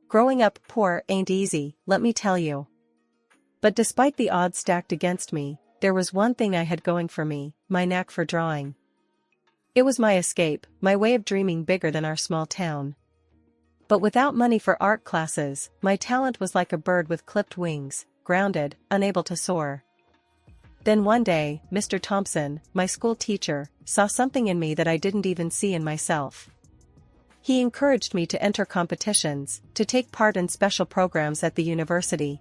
Growing up poor ain't easy, let me tell you. But despite the odds stacked against me, there was one thing I had going for me, my knack for drawing. It was my escape, my way of dreaming bigger than our small town. But without money for art classes, my talent was like a bird with clipped wings, grounded, unable to soar. Then one day, Mr. Thompson, my school teacher, saw something in me that I didn't even see in myself. He encouraged me to enter competitions, to take part in special programs at the university.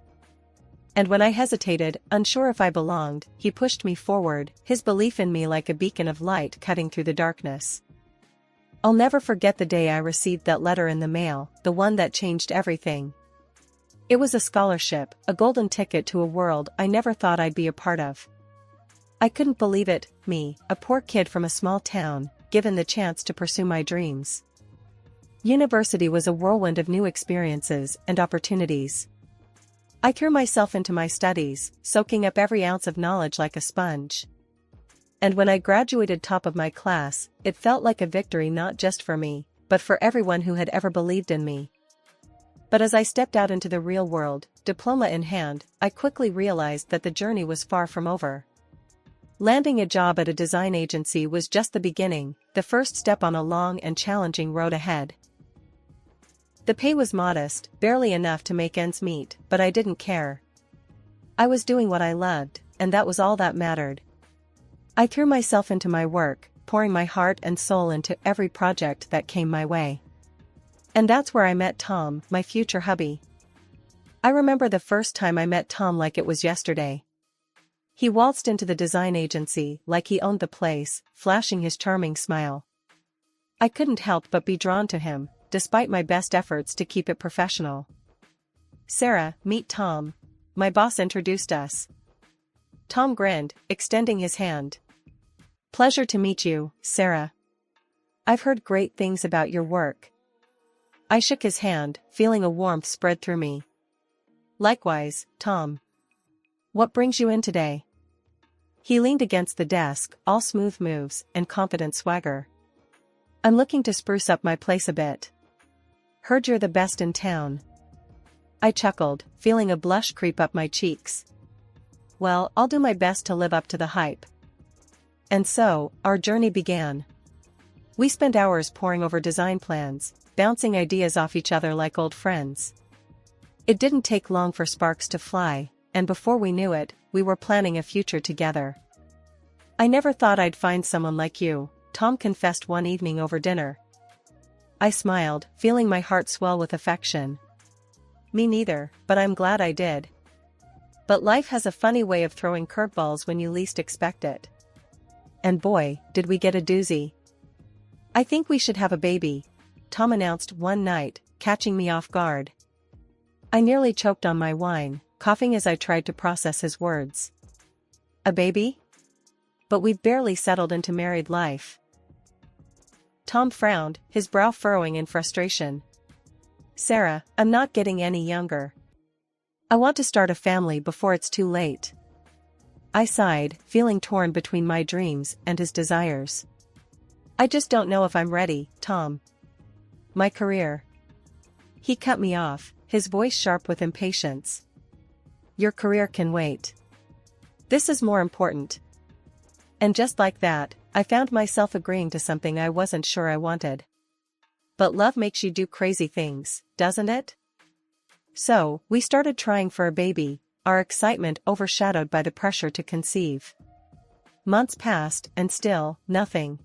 And when I hesitated, unsure if I belonged, he pushed me forward, his belief in me like a beacon of light cutting through the darkness. I'll never forget the day I received that letter in the mail, the one that changed everything. It was a scholarship, a golden ticket to a world I never thought I'd be a part of. I couldn't believe it, me, a poor kid from a small town, given the chance to pursue my dreams. University was a whirlwind of new experiences and opportunities. I threw myself into my studies, soaking up every ounce of knowledge like a sponge. And when I graduated top of my class, it felt like a victory not just for me, but for everyone who had ever believed in me. But as I stepped out into the real world, diploma in hand, I quickly realized that the journey was far from over. Landing a job at a design agency was just the beginning, the first step on a long and challenging road ahead. The pay was modest, barely enough to make ends meet, but I didn't care. I was doing what I loved, and that was all that mattered. I threw myself into my work, pouring my heart and soul into every project that came my way. And that's where I met Tom, my future hubby. I remember the first time I met Tom like it was yesterday. He waltzed into the design agency like he owned the place, flashing his charming smile. I couldn't help but be drawn to him, despite my best efforts to keep it professional. "Sarah, meet Tom." My boss introduced us. Tom grinned, extending his hand. "Pleasure to meet you, Sarah. I've heard great things about your work." I shook his hand, feeling a warmth spread through me. "Likewise, Tom. What brings you in today?" He leaned against the desk, all smooth moves and confident swagger. "I'm looking to spruce up my place a bit. Heard you're the best in town." I chuckled, feeling a blush creep up my cheeks. "Well, I'll do my best to live up to the hype." And so, our journey began. We spent hours poring over design plans, bouncing ideas off each other like old friends. It didn't take long for sparks to fly, and before we knew it, we were planning a future together. "I never thought I'd find someone like you," Tom confessed one evening over dinner. I smiled, feeling my heart swell with affection. "Me neither, but I'm glad I did. But life has a funny way of throwing curveballs when you least expect it." And boy, did we get a doozy. "I think we should have a baby," Tom announced one night, catching me off guard. I nearly choked on my wine, coughing as I tried to process his words. "A baby? But we've barely settled into married life." Tom frowned, his brow furrowing in frustration. "Sarah, I'm not getting any younger. I want to start a family before it's too late." I sighed, feeling torn between my dreams and his desires. "I just don't know if I'm ready, Tom. My career." He cut me off, his voice sharp with impatience. "Your career can wait. This is more important." And just like that, I found myself agreeing to something I wasn't sure I wanted. But love makes you do crazy things, doesn't it? So, we started trying for a baby, our excitement overshadowed by the pressure to conceive. Months passed, and still, nothing.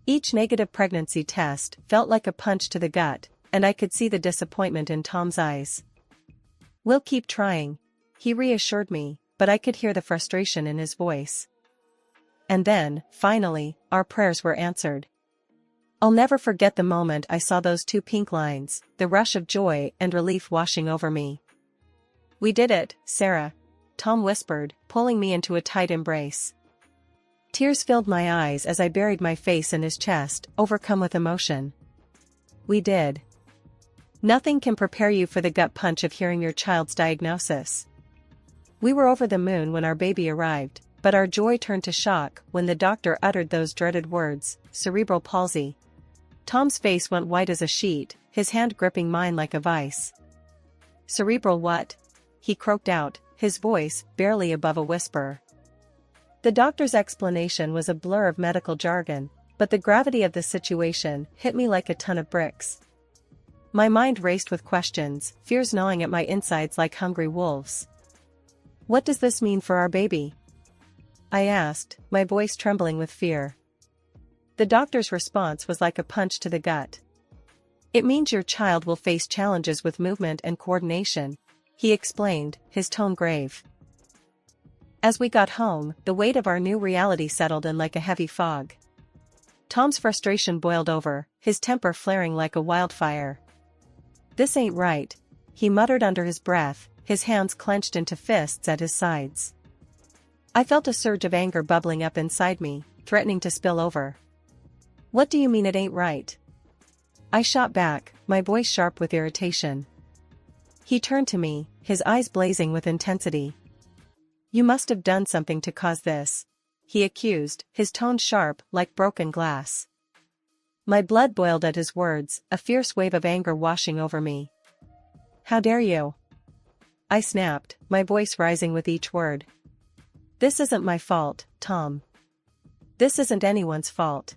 Each negative pregnancy test felt like a punch to the gut, and I could see the disappointment in Tom's eyes. "We'll keep trying," he reassured me, but I could hear the frustration in his voice. And then, finally, our prayers were answered. I'll never forget the moment I saw those two pink lines, the rush of joy and relief washing over me. "We did it, Sarah," Tom whispered, pulling me into a tight embrace. Tears filled my eyes as I buried my face in his chest, overcome with emotion. We did. Nothing can prepare you for the gut punch of hearing your child's diagnosis. We were over the moon when our baby arrived, but our joy turned to shock when the doctor uttered those dreaded words, cerebral palsy. Tom's face went white as a sheet, his hand gripping mine like a vice. "Cerebral what?" he croaked out, his voice barely above a whisper. The doctor's explanation was a blur of medical jargon, but the gravity of the situation hit me like a ton of bricks. My mind raced with questions, fears gnawing at my insides like hungry wolves. "What does this mean for our baby?" I asked, my voice trembling with fear. The doctor's response was like a punch to the gut. "It means your child will face challenges with movement and coordination," he explained, his tone grave. As we got home, the weight of our new reality settled in like a heavy fog. Tom's frustration boiled over, his temper flaring like a wildfire. "This ain't right," he muttered under his breath, his hands clenched into fists at his sides. I felt a surge of anger bubbling up inside me, threatening to spill over. "What do you mean it ain't right?" I shot back, my voice sharp with irritation. He turned to me, his eyes blazing with intensity. "You must have done something to cause this," he accused, his tone sharp like broken glass. My blood boiled at his words, a fierce wave of anger washing over me. "How dare you?" I snapped, my voice rising with each word. "This isn't my fault, Tom. This isn't anyone's fault."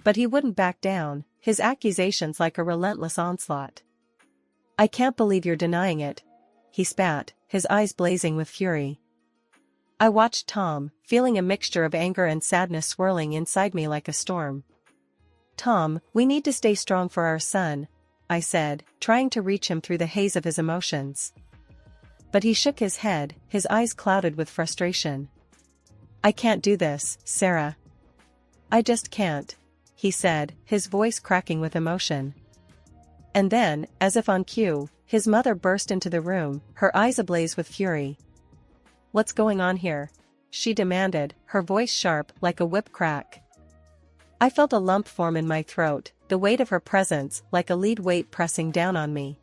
But he wouldn't back down, his accusations like a relentless onslaught. "I can't believe you're denying it," he spat, his eyes blazing with fury. I watched Tom, feeling a mixture of anger and sadness swirling inside me like a storm. "Tom, we need to stay strong for our son," I said, trying to reach him through the haze of his emotions. But he shook his head, his eyes clouded with frustration. "I can't do this, Sarah. I just can't," he said, his voice cracking with emotion. And then, as if on cue, his mother burst into the room, her eyes ablaze with fury. "What's going on here?" she demanded, her voice sharp like a whip crack. I felt a lump form in my throat, the weight of her presence like a lead weight pressing down on me.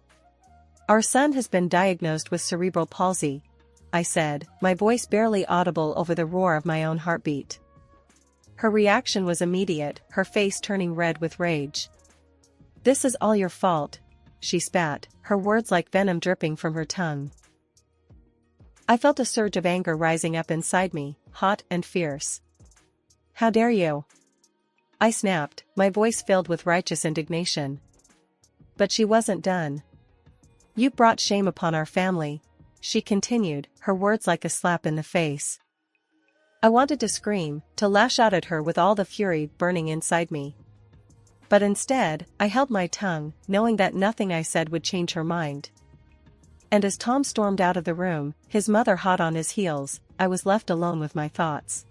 "Our son has been diagnosed with cerebral palsy," I said, my voice barely audible over the roar of my own heartbeat. Her reaction was immediate, her face turning red with rage. "This is all your fault," she spat, her words like venom dripping from her tongue. I felt a surge of anger rising up inside me, hot and fierce. "How dare you?" I snapped, my voice filled with righteous indignation. But she wasn't done. "You brought shame upon our family," she continued, her words like a slap in the face. I wanted to scream, to lash out at her with all the fury burning inside me. But instead, I held my tongue, knowing that nothing I said would change her mind. And as Tom stormed out of the room, his mother hot on his heels, I was left alone with my thoughts.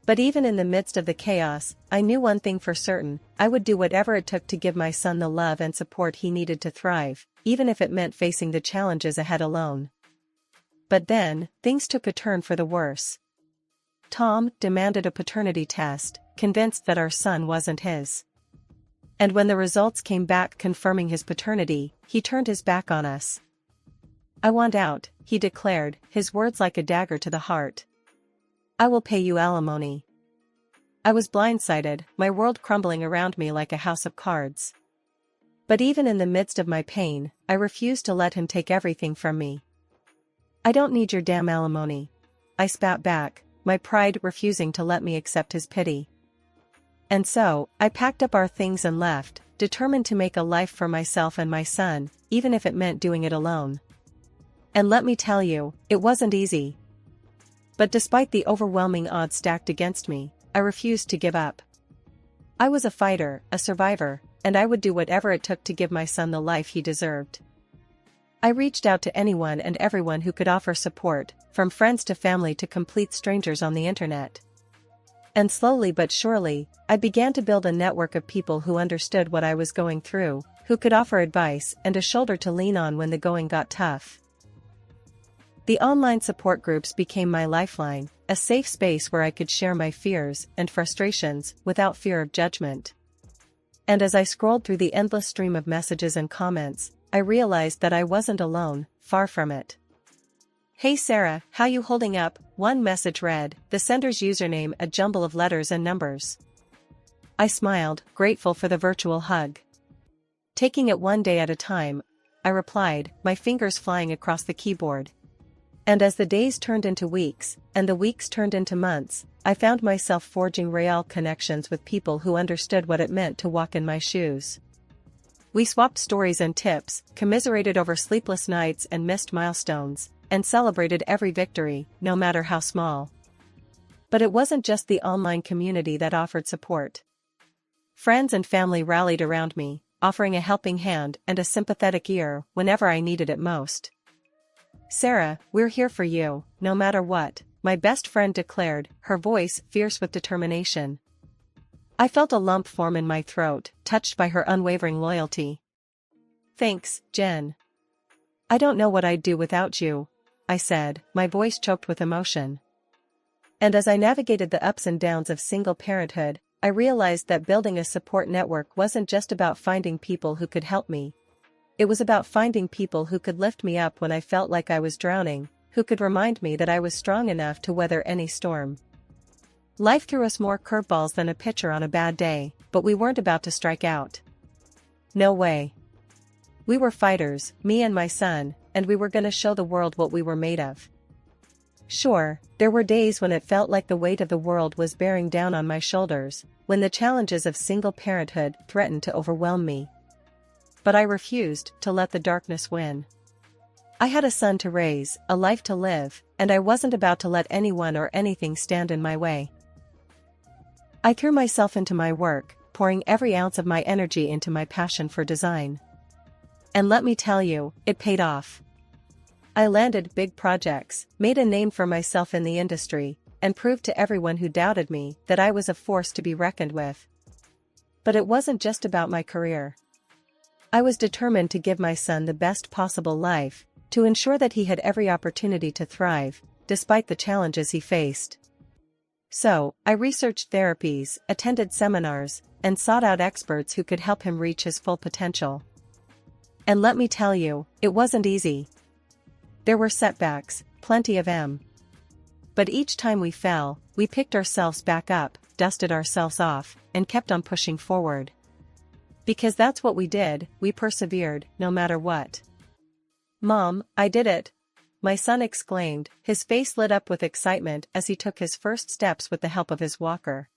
But even in the midst of the chaos, I knew one thing for certain: I would do whatever it took to give my son the love and support he needed to thrive, even if it meant facing the challenges ahead alone. But then, things took a turn for the worse. Tom demanded a paternity test, convinced that our son wasn't his. And when the results came back confirming his paternity, he turned his back on us. "I want out," he declared, his words like a dagger to the heart. "I will pay you alimony." I was blindsided, my world crumbling around me like a house of cards. But even in the midst of my pain, I refused to let him take everything from me. "I don't need your damn alimony," I spat back, my pride refusing to let me accept his pity. And so, I packed up our things and left, determined to make a life for myself and my son, even if it meant doing it alone. And let me tell you, it wasn't easy. But despite the overwhelming odds stacked against me, I refused to give up. I was a fighter, a survivor, and I would do whatever it took to give my son the life he deserved. I reached out to anyone and everyone who could offer support, from friends to family to complete strangers on the internet. And slowly but surely, I began to build a network of people who understood what I was going through, who could offer advice and a shoulder to lean on when the going got tough. The online support groups became my lifeline, a safe space where I could share my fears and frustrations without fear of judgment. And as I scrolled through the endless stream of messages and comments, I realized that I wasn't alone, far from it. "Hey Sarah, how you holding up?" one message read, the sender's username a jumble of letters and numbers. I smiled, grateful for the virtual hug. Taking it one day at a time, I replied, my fingers flying across the keyboard. And as the days turned into weeks, and the weeks turned into months, I found myself forging real connections with people who understood what it meant to walk in my shoes. We swapped stories and tips, commiserated over sleepless nights and missed milestones, and celebrated every victory, no matter how small. But it wasn't just the online community that offered support. Friends and family rallied around me, offering a helping hand and a sympathetic ear whenever I needed it most. "Sarah, we're here for you, no matter what," my best friend declared, her voice fierce with determination. I felt a lump form in my throat, touched by her unwavering loyalty. "Thanks, Jen. I don't know what I'd do without you," I said, my voice choked with emotion. And as I navigated the ups and downs of single parenthood, I realized that building a support network wasn't just about finding people who could help me. It was about finding people who could lift me up when I felt like I was drowning, who could remind me that I was strong enough to weather any storm. Life threw us more curveballs than a pitcher on a bad day, but we weren't about to strike out. No way. We were fighters, me and my son, and we were gonna show the world what we were made of. Sure, there were days when it felt like the weight of the world was bearing down on my shoulders, when the challenges of single parenthood threatened to overwhelm me. But I refused to let the darkness win. I had a son to raise, a life to live, and I wasn't about to let anyone or anything stand in my way. I threw myself into my work, pouring every ounce of my energy into my passion for design. And let me tell you, it paid off. I landed big projects, made a name for myself in the industry, and proved to everyone who doubted me that I was a force to be reckoned with. But it wasn't just about my career. I was determined to give my son the best possible life, to ensure that he had every opportunity to thrive, despite the challenges he faced. So, I researched therapies, attended seminars, and sought out experts who could help him reach his full potential. And let me tell you, it wasn't easy. There were setbacks, plenty of them. But each time we fell, we picked ourselves back up, dusted ourselves off, and kept on pushing forward. Because that's what we did, we persevered, no matter what. "Mom, I did it!" my son exclaimed, his face lit up with excitement as he took his first steps with the help of his walker.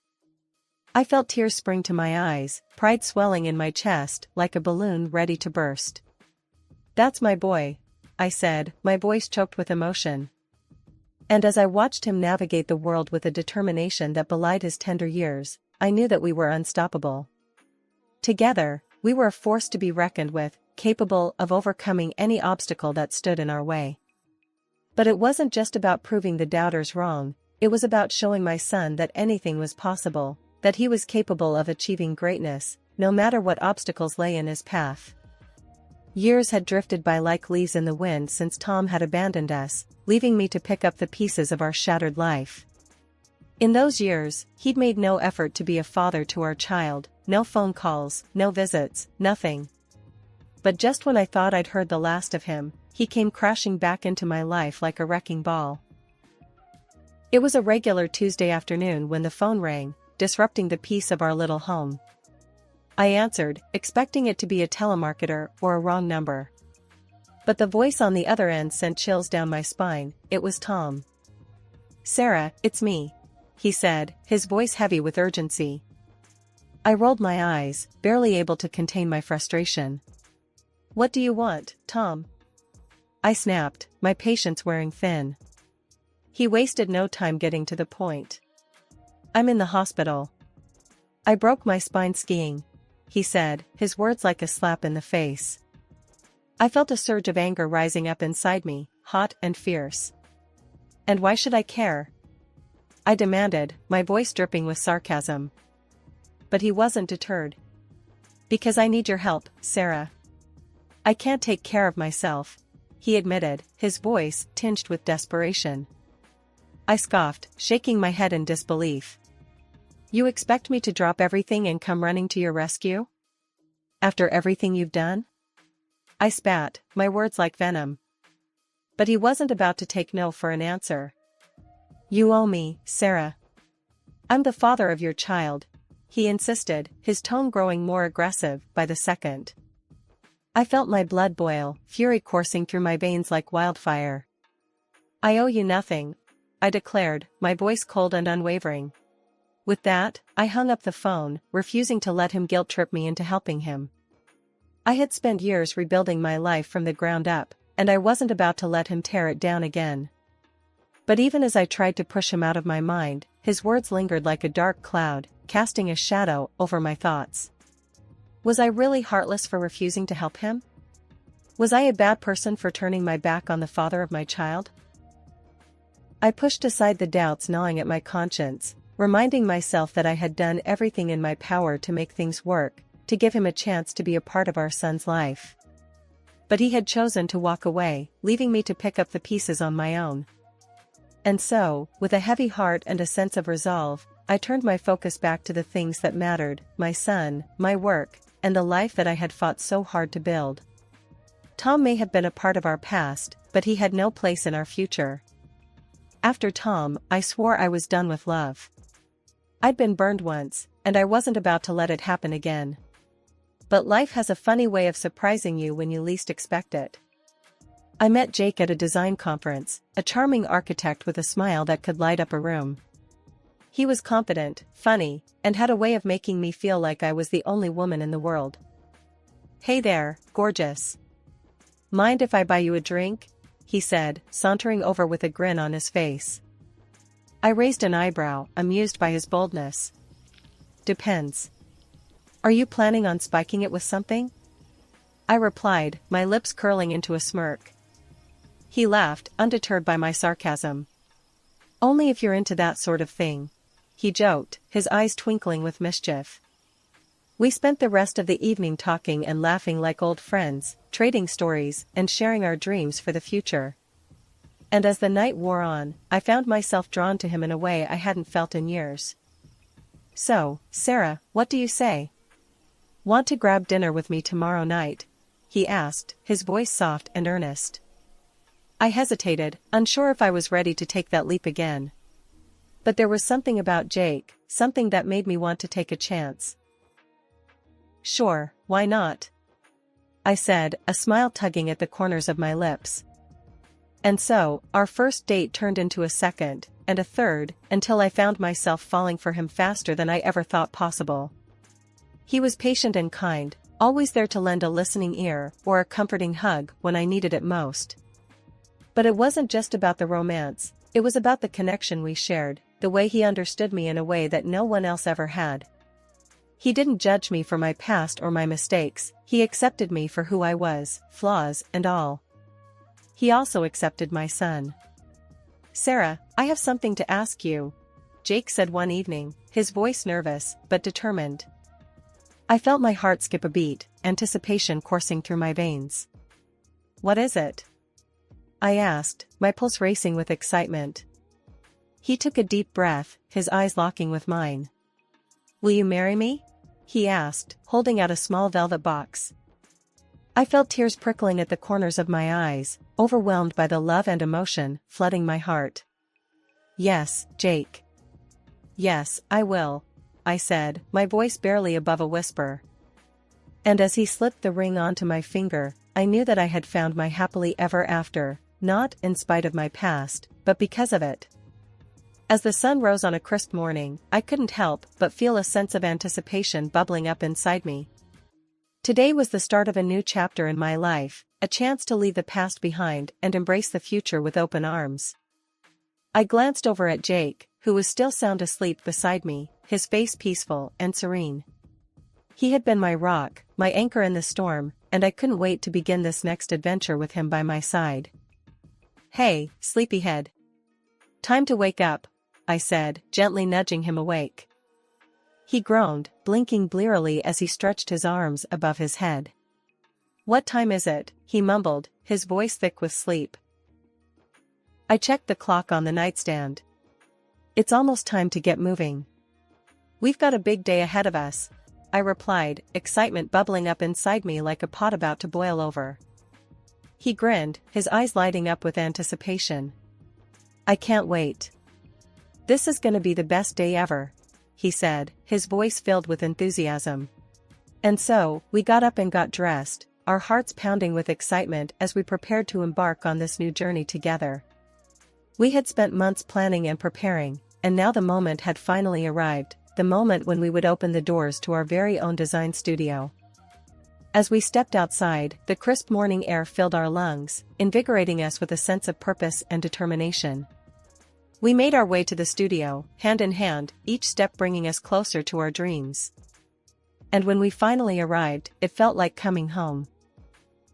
I felt tears spring to my eyes, pride swelling in my chest like a balloon ready to burst. "That's my boy," I said, my voice choked with emotion. And as I watched him navigate the world with a determination that belied his tender years, I knew that we were unstoppable. Together, we were a force to be reckoned with, capable of overcoming any obstacle that stood in our way. But it wasn't just about proving the doubters wrong, it was about showing my son that anything was possible, that he was capable of achieving greatness, no matter what obstacles lay in his path. Years had drifted by like leaves in the wind since Tom had abandoned us, leaving me to pick up the pieces of our shattered life. In those years, he'd made no effort to be a father to our child, no phone calls, no visits, nothing. But just when I thought I'd heard the last of him, he came crashing back into my life like a wrecking ball. It was a regular Tuesday afternoon when the phone rang, disrupting the peace of our little home. I answered, expecting it to be a telemarketer or a wrong number. But the voice on the other end sent chills down my spine. It was Tom. "Sarah, it's me," he said, his voice heavy with urgency. I rolled my eyes, barely able to contain my frustration. "What do you want, Tom?" I snapped, my patience wearing thin. He wasted no time getting to the point. "I'm in the hospital. I broke my spine skiing," he said, his words like a slap in the face. I felt a surge of anger rising up inside me, hot and fierce. "And why should I care?" I demanded, my voice dripping with sarcasm. But he wasn't deterred. "Because I need your help, Sarah. I can't take care of myself," he admitted, his voice tinged with desperation. I scoffed, shaking my head in disbelief. "You expect me to drop everything and come running to your rescue? After everything you've done?" I spat, my words like venom. But he wasn't about to take no for an answer. "You owe me, Sarah. I'm the father of your child," he insisted, his tone growing more aggressive by the second. I felt my blood boil, fury coursing through my veins like wildfire. "I owe you nothing," I declared, my voice cold and unwavering. With that, I hung up the phone, refusing to let him guilt-trip me into helping him. I had spent years rebuilding my life from the ground up, and I wasn't about to let him tear it down again. But even as I tried to push him out of my mind, his words lingered like a dark cloud, casting a shadow over my thoughts. Was I really heartless for refusing to help him? Was I a bad person for turning my back on the father of my child? I pushed aside the doubts gnawing at my conscience, reminding myself that I had done everything in my power to make things work, to give him a chance to be a part of our son's life. But he had chosen to walk away, leaving me to pick up the pieces on my own. And so, with a heavy heart and a sense of resolve, I turned my focus back to the things that mattered, my son, my work, and the life that I had fought so hard to build. Tom may have been a part of our past, but he had no place in our future. After Tom, I swore I was done with love. I'd been burned once, and I wasn't about to let it happen again. But life has a funny way of surprising you when you least expect it. I met Jake at a design conference, a charming architect with a smile that could light up a room. He was confident, funny, and had a way of making me feel like I was the only woman in the world. "Hey there, gorgeous. Mind if I buy you a drink?" he said, sauntering over with a grin on his face. I raised an eyebrow, amused by his boldness. "Depends. Are you planning on spiking it with something?" I replied, my lips curling into a smirk. He laughed, undeterred by my sarcasm. "Only if you're into that sort of thing," he joked, his eyes twinkling with mischief. We spent the rest of the evening talking and laughing like old friends, trading stories and sharing our dreams for the future. And as the night wore on, I found myself drawn to him in a way I hadn't felt in years. "So, Sarah, what do you say? Want to grab dinner with me tomorrow night?" he asked, his voice soft and earnest. I hesitated, unsure if I was ready to take that leap again. But there was something about Jake, something that made me want to take a chance. "Sure, why not?" I said, a smile tugging at the corners of my lips. And so, our first date turned into a second, and a third, until I found myself falling for him faster than I ever thought possible. He was patient and kind, always there to lend a listening ear or a comforting hug when I needed it most. But it wasn't just about the romance, it was about the connection we shared, the way he understood me in a way that no one else ever had. He didn't judge me for my past or my mistakes, he accepted me for who I was, flaws and all. He also accepted my son. "Sarah, I have something to ask you," Jake said one evening, his voice nervous, but determined. I felt my heart skip a beat, anticipation coursing through my veins. "What is it?" I asked, my pulse racing with excitement. He took a deep breath, his eyes locking with mine. "Will you marry me?" he asked, holding out a small velvet box. I felt tears prickling at the corners of my eyes, overwhelmed by the love and emotion flooding my heart. "Yes, Jake. Yes, I will," I said, my voice barely above a whisper. And as he slipped the ring onto my finger, I knew that I had found my happily ever after, not in spite of my past, but because of it. As the sun rose on a crisp morning, I couldn't help but feel a sense of anticipation bubbling up inside me. Today was the start of a new chapter in my life, a chance to leave the past behind and embrace the future with open arms. I glanced over at Jake, who was still sound asleep beside me, his face peaceful and serene. He had been my rock, my anchor in the storm, and I couldn't wait to begin this next adventure with him by my side. "Hey, sleepyhead. Time to wake up," I said, gently nudging him awake. He groaned, blinking blearily as he stretched his arms above his head. "What time is it?" he mumbled, his voice thick with sleep. I checked the clock on the nightstand. "It's almost time to get moving." "We've got a big day ahead of us," I replied, excitement bubbling up inside me like a pot about to boil over. He grinned, his eyes lighting up with anticipation. "I can't wait. This is gonna be the best day ever," he said, his voice filled with enthusiasm. And so, we got up and got dressed, our hearts pounding with excitement as we prepared to embark on this new journey together. We had spent months planning and preparing, and now the moment had finally arrived, the moment when we would open the doors to our very own design studio. As we stepped outside, the crisp morning air filled our lungs, invigorating us with a sense of purpose and determination. We made our way to the studio, hand in hand, each step bringing us closer to our dreams. And when we finally arrived, it felt like coming home.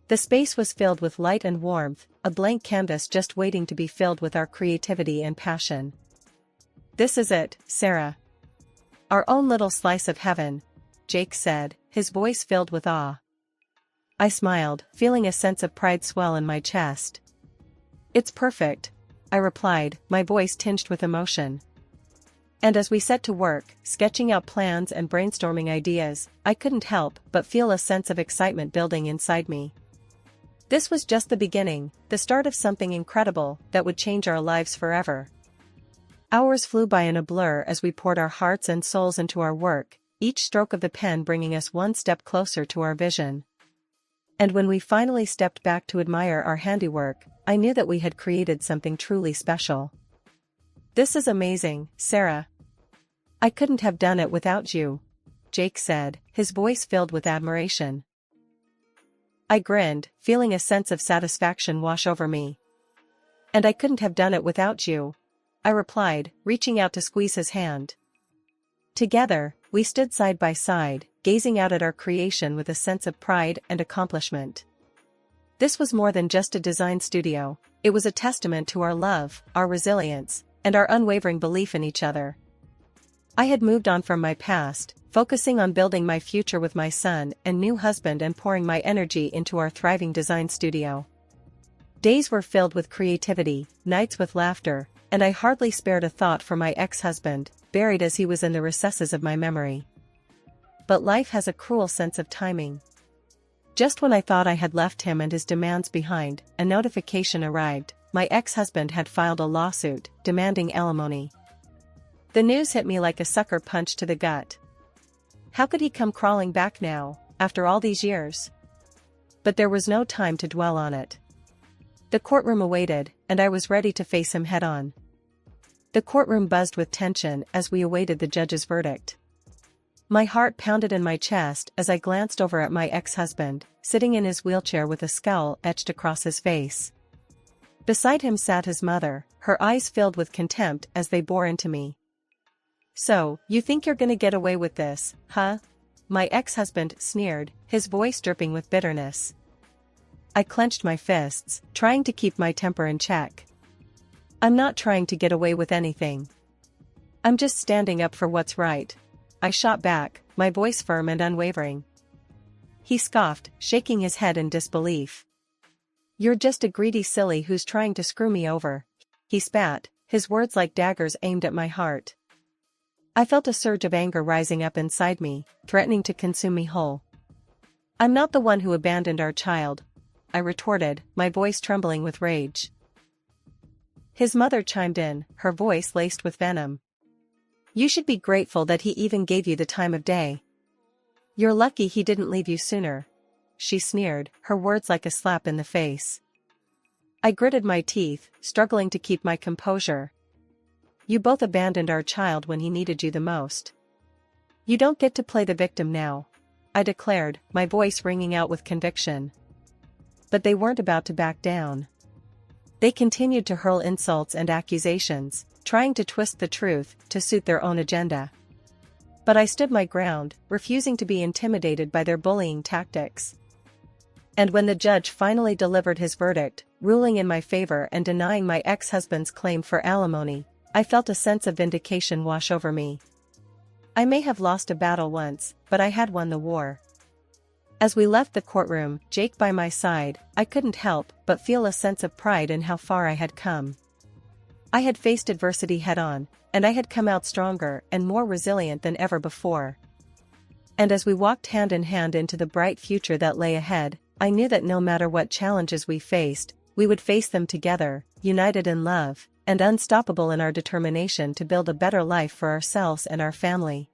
The space was filled with light and warmth, a blank canvas just waiting to be filled with our creativity and passion. "This is it, Sarah. Our own little slice of heaven," Jake said, his voice filled with awe. I smiled, feeling a sense of pride swell in my chest. "It's perfect," I replied, my voice tinged with emotion. And as we set to work, sketching out plans and brainstorming ideas, I couldn't help but feel a sense of excitement building inside me. This was just the beginning, the start of something incredible that would change our lives forever. Hours flew by in a blur as we poured our hearts and souls into our work, each stroke of the pen bringing us one step closer to our vision. And when we finally stepped back to admire our handiwork, I knew that we had created something truly special. "This is amazing, Sarah. I couldn't have done it without you," Jake said, his voice filled with admiration. I grinned, feeling a sense of satisfaction wash over me. "And I couldn't have done it without you," I replied, reaching out to squeeze his hand. Together, we stood side by side, gazing out at our creation with a sense of pride and accomplishment. This was more than just a design studio, it was a testament to our love, our resilience, and our unwavering belief in each other. I had moved on from my past, focusing on building my future with my son and new husband and pouring my energy into our thriving design studio. Days were filled with creativity, nights with laughter, and I hardly spared a thought for my ex-husband, buried as he was in the recesses of my memory. But life has a cruel sense of timing. Just when I thought I had left him and his demands behind, a notification arrived: my ex-husband had filed a lawsuit, demanding alimony. The news hit me like a sucker punch to the gut. How could he come crawling back now, after all these years? But there was no time to dwell on it. The courtroom awaited, and I was ready to face him head-on. The courtroom buzzed with tension as we awaited the judge's verdict. My heart pounded in my chest as I glanced over at my ex-husband, sitting in his wheelchair with a scowl etched across his face. Beside him sat his mother, her eyes filled with contempt as they bore into me. "So, you think you're gonna get away with this, huh?" my ex-husband sneered, his voice dripping with bitterness. I clenched my fists, trying to keep my temper in check. "I'm not trying to get away with anything. I'm just standing up for what's right," I shot back, my voice firm and unwavering. He scoffed, shaking his head in disbelief. "You're just a greedy silly who's trying to screw me over," he spat, his words like daggers aimed at my heart. I felt a surge of anger rising up inside me, threatening to consume me whole. "I'm not the one who abandoned our child," I retorted, my voice trembling with rage. His mother chimed in, her voice laced with venom. "You should be grateful that he even gave you the time of day. You're lucky he didn't leave you sooner," she sneered, her words like a slap in the face. I gritted my teeth, struggling to keep my composure. "You both abandoned our child when he needed you the most. You don't get to play the victim now," I declared, my voice ringing out with conviction. But they weren't about to back down. They continued to hurl insults and accusations, trying to twist the truth to suit their own agenda. But I stood my ground, refusing to be intimidated by their bullying tactics. And when the judge finally delivered his verdict, ruling in my favor and denying my ex-husband's claim for alimony, I felt a sense of vindication wash over me. I may have lost a battle once, but I had won the war. As we left the courtroom, Jake by my side, I couldn't help but feel a sense of pride in how far I had come. I had faced adversity head-on, and I had come out stronger and more resilient than ever before. And as we walked hand in hand into the bright future that lay ahead, I knew that no matter what challenges we faced, we would face them together, united in love, and unstoppable in our determination to build a better life for ourselves and our family.